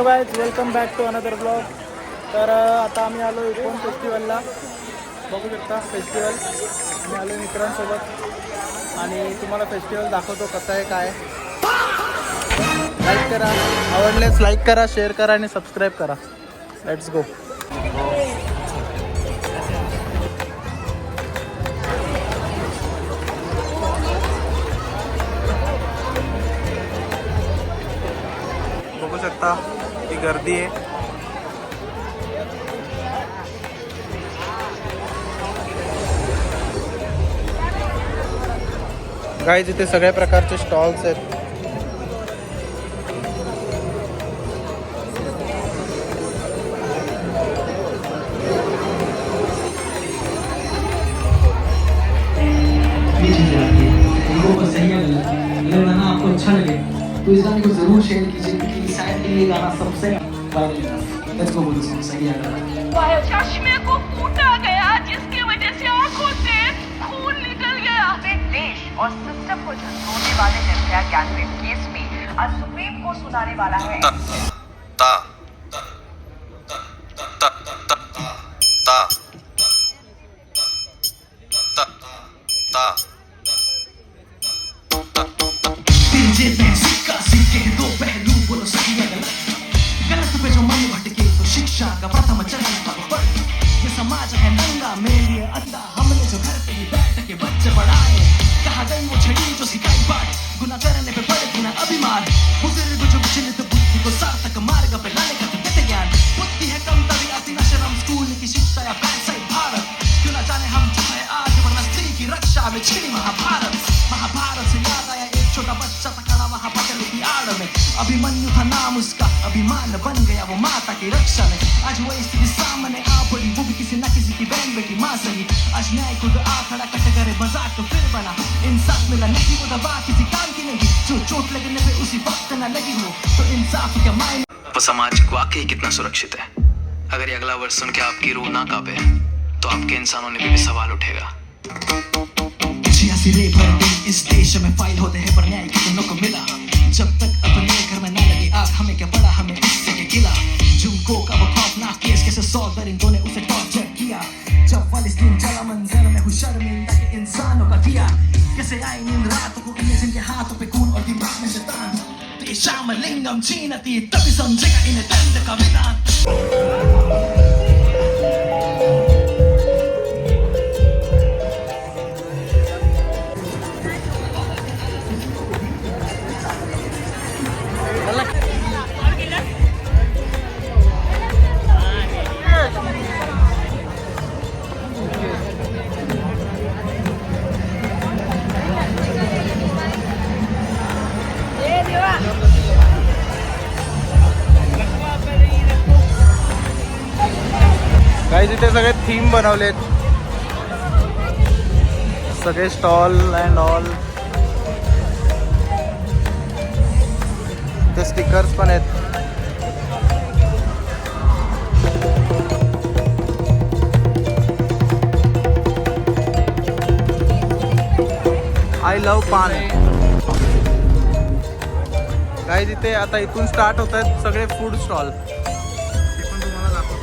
Hello guys, welcome back to another blog. तर आता आम्ही आलो इकोन फेस्टिवलला. बघू शकता फेस्टिवल. आम्ही आलो मित्रांसोबत आणि तुम्हाला फेस्टिवल दाखवतो कसं आहे काय. लाईक करा, आवडल्यास लाईक करा, शेअर करा आणि सबस्क्राईब करा. Let's go. बघू शकता ही गर्दी आहे. गाईज इथे सगळ्या प्रकारचे स्टॉल्स आहेत. अगर गाना आपको अच्छा लगे तो इस गाने को जरूर शेयर कीजिए क्योंकि शायद ये गाना सबसे वायरल है. लेट्स गो बोलो सॉन्ग सही है. चश्मे को फूटा गया जिसकी वजह से आंखों से खून निकल गया. देश और सिस्टम को झंझोड़ने वाले निर्भया गैंगरेप केस में आज सुप्रीम कोर्ट सुनाने वाला है. सिक्का सिक्के के दो पहलू बोलो सही या गलत. गलत पे जो मन भटके तो शिक्षा का प्रथम चरण पढ़. ये समाज है नंगा मेरे लिए अंधा. हमने जो घर पे ही बैठ के बच्चे पढ़ाए कहा गई वो छड़ी जो सिखाई बात. गुना करने पे पड़े गुना अभिमान. बुजुर्ग जो विचलित बुद्धि को सार्थक मार्ग पे लाने का देते ज्ञान. बुद्धि है कम तभी आती न शर्म स्कूल की शिक्षा या बैक साइड भारत. क्यों ना जाने हम जो है आज वरना स्त्री की रक्षा में छिड़ी महाभारत. महाभारत से याद आया एक छोटा बच्चा था खड़ा वहाँ पकड़ की आड़ में. अभिमन्यु था नाम उसका, अभिमान बन गया वो माता की रक्षा में. आज वो स्थिति सामने आ पड़ी, वो भी किसी न किसी की बहन बेटी माँ सही. आज न्याय खुद आ खड़ा कट करे मजाक तो फिर बना. इंसाफ मिला नहीं वो दवा किसी काम की नहीं. जो चोट लगने पे उसी वक्त न लगी हो तो इंसाफ क्या मायने. वो समाज वाकई कितना सुरक्षित है. अगर ये अगला वर्ष सुन के आपकी रूह ना कांपे तो आपके इंसानों ने भी सवाल उठेगा. सिरे भर दिन इस देश में फाइल होते हैं पर न्याय कितनों को मिला. जब तक अपने घर में न लगी आग हमें क्या पड़ा, हमें इससे क्या गिला. जुमको का वो खौफनाक केस कैसे 100 दरिंदों ने उसे टॉर्चर किया. जब फालिस्तीन जला मंजर में हुई शर्मिंदा के इंसानों का किया. कैसे आई नींद रातों को इन्हें जिनके हाथों पे खून और दिमाग में शैतान. तो ये श्याम लिंगम छीनती तभी समझेगा इन्हें दंड का विधान. गाईज इथे सगळे थीम बनवलेत, सगळे स्टॉल अँड ऑल. ते स्टिकर्स पण आहेत. आय लव्ह पान. गाईज इथे आता इथून स्टार्ट होत आहेत सगळे फूड स्टॉल. ते पण तुम्हाला दाखवतो.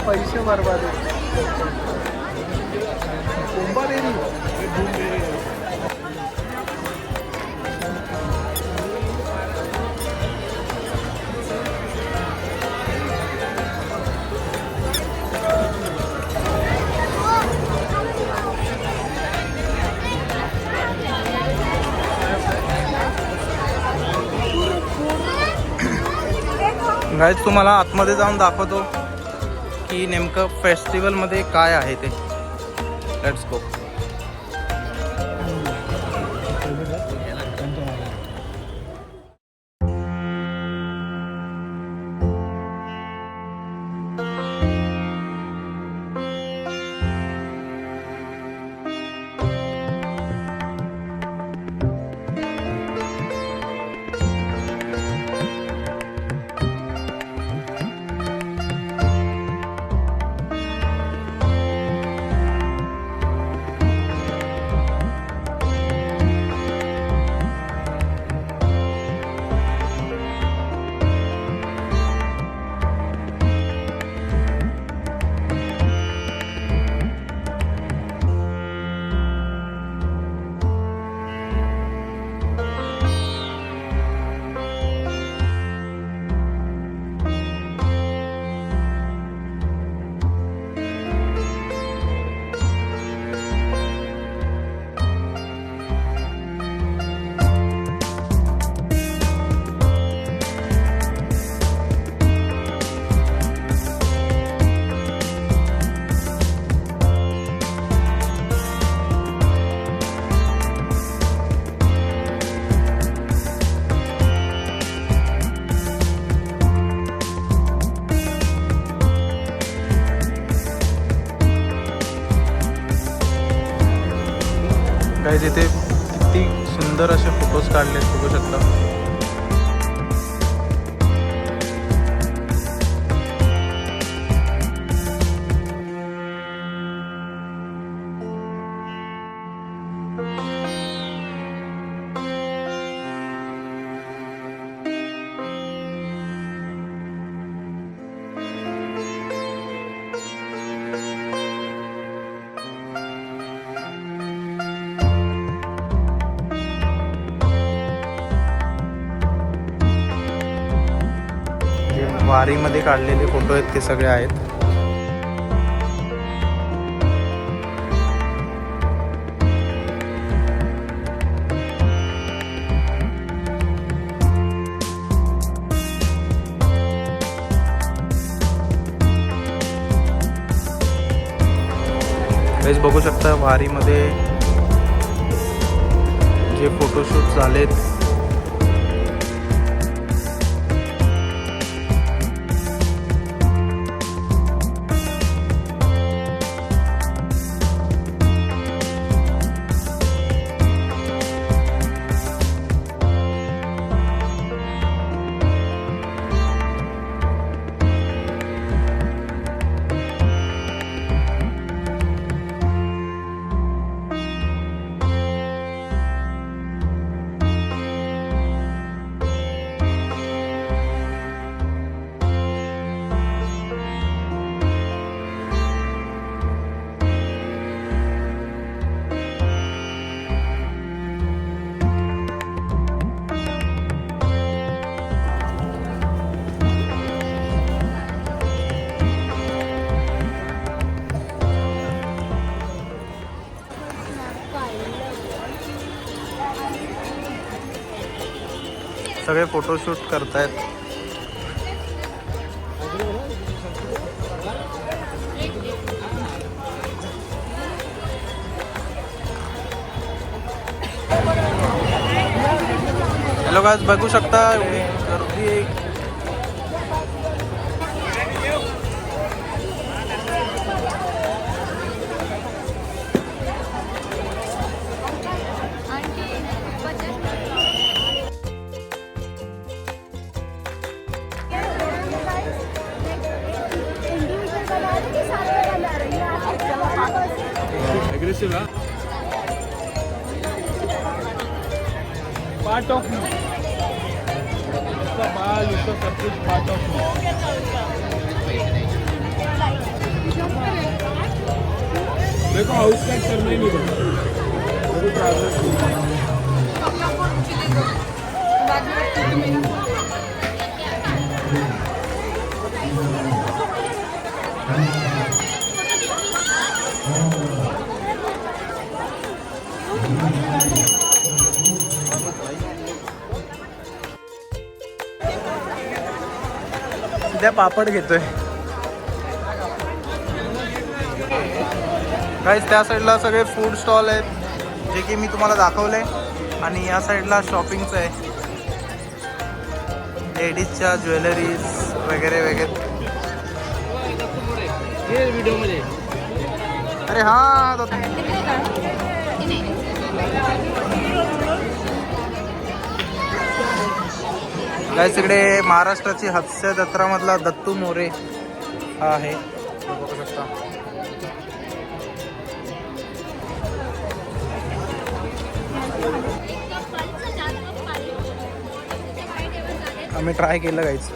पैसे बर्बाद गाईज तुम्हाला आतमध्ये जाऊन दाखवतो की नेमकं फेस्टिवलमध्ये काय आहे ते. Let's go. गाईज इथे किती सुंदर असे फोटोज काढले बघू शकता. वारीमध्ये काढलेले फोटो आहेत ते सगळे आहेत. हेच बघू शकता वारीमध्ये जे फोटोशूट झालेत. सगळे फोटोशूट करतायत. हॅलो गाइस, बघू शकता एवढी गर्दी आहे. पार्ट ऑफ मी, उसका बाल, उसका सब कुछ पार्ट ऑफ मी. मेरे को हाउस टैग करना ही नहीं सध्या पापड घेतोय गाईस. त्या साईडला सगळे फूड स्टॉल आहेत जे की मी तुम्हाला दाखवले, आणि या साईडला शॉपिंगचं आहे, लेडीजच्या ज्वेलरीज वगैरे वगैरे. अरे हा गाईस, इकडे महाराष्ट्राची हास्य जत्रा मधला दत्तू मोरे हा आहे, बघू शकता. आम्ही ट्राय केलं गाईस.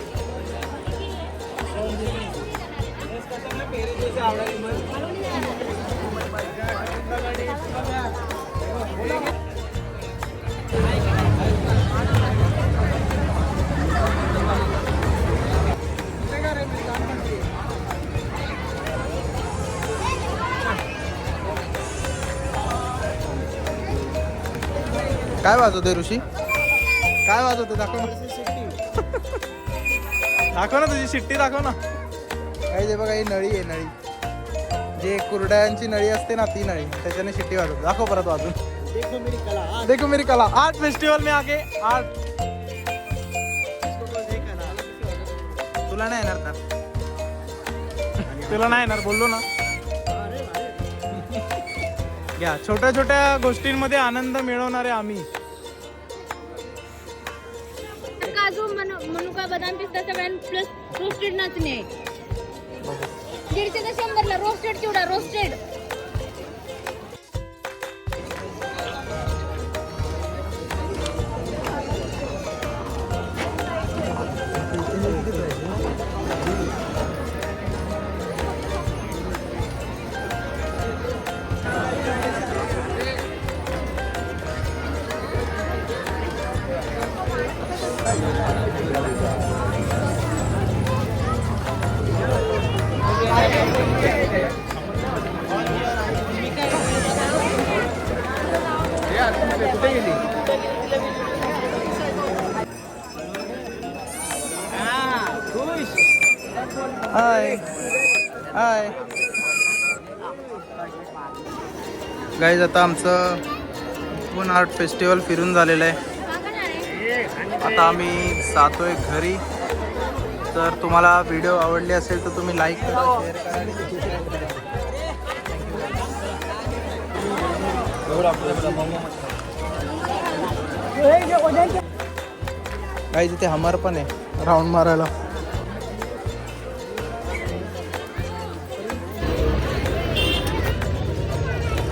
काय वाजवते ऋषी? काय वाजवते? दाखव ना, दाखव ना तुझी शिट्टी दाखव ना. काही ते बघा, ही नळी आहे, नळी जे कुरड्यांची नळी असते ना, ती नळी, त्याच्याने शिट्टी वाजवते. दाखव परत वाजून. देखो मेरी कला. आर्ट फेस्टिवल में आके आर्ट. तुला नाही येणार तर, तुला नाही येणार बोललो ना. घ्या. छोट्या छोट्या गोष्टींमध्ये आनंद मिळवणारे आम्ही. काजू मनुका बदाम पिस्ता सगळ्यां प्लस रोस्टेड नाचणे 150 ते 100 ला रोस्टेड चिवडा रोस्टेड. कुठे गेली? हाय हाय गाईज, आता आमचं ओपन आर्ट फेस्टिवल फिरून झालेलं आहे. आता आम्ही जातोय घरी. तर तुम्हाला व्हिडिओ आवडली असेल तर तुम्ही लाईक करा, शेअर करा आणि सबस्क्राईब करा. गाईज इथे हमर पण आहे राऊंड मारायला.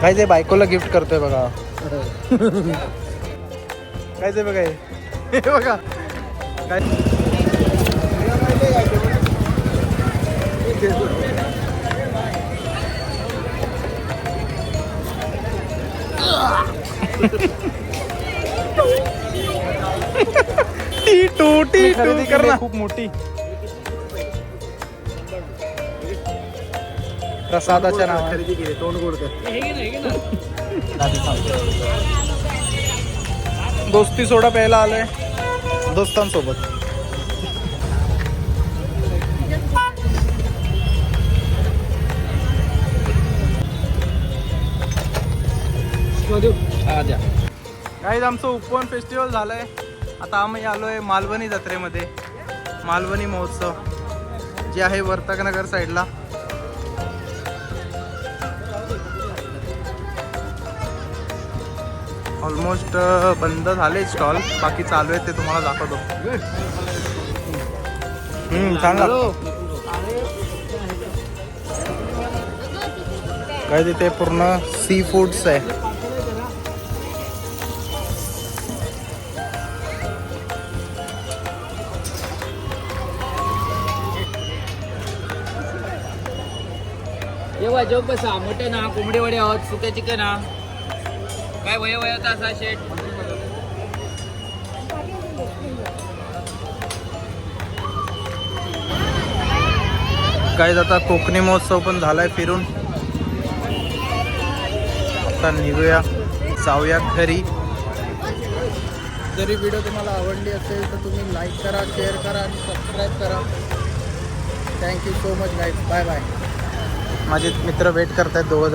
काय ते बायकोला गिफ्ट करतोय बघा. काय ते बघा हे बघा काय टी खरेदी करणार खूप मोठी. प्रसादाच्या नावाने खरेदी केली. तोंड गोड दोस्ती सोडा प्यायला आलोय दोस्तांसोबत. गाईज आमचं उपवन फेस्टिवल झालंय. आता आम्ही आलोय मालवणी जत्रेमध्ये. मालवणी महोत्सव जे आहे वर्तकनगर साईडला. ऑलमोस्ट बंद झाले स्टॉल, बाकी चालू आहेत ते तुम्हाला दाखवतो. सांगा काय तिथे पूर्ण सी फूड्स आहे. जेव्हा जेव्हा बसा मोठे ना कोंबडी वडे आहोत सुके चिकन हा काय वयोवयाचा असा शेट. काय आता कोकणी महोत्सव पण झालाय फिरून. आता निघूया, जाऊया घरी. जरी व्हिडिओ तुम्हाला आवडली असेल तर तुम्ही लाईक करा, शेअर करा आणि सबस्क्राईब करा. Thank you so much guys. Bye bye. माझे मित्र वेट करतायत 2 जण.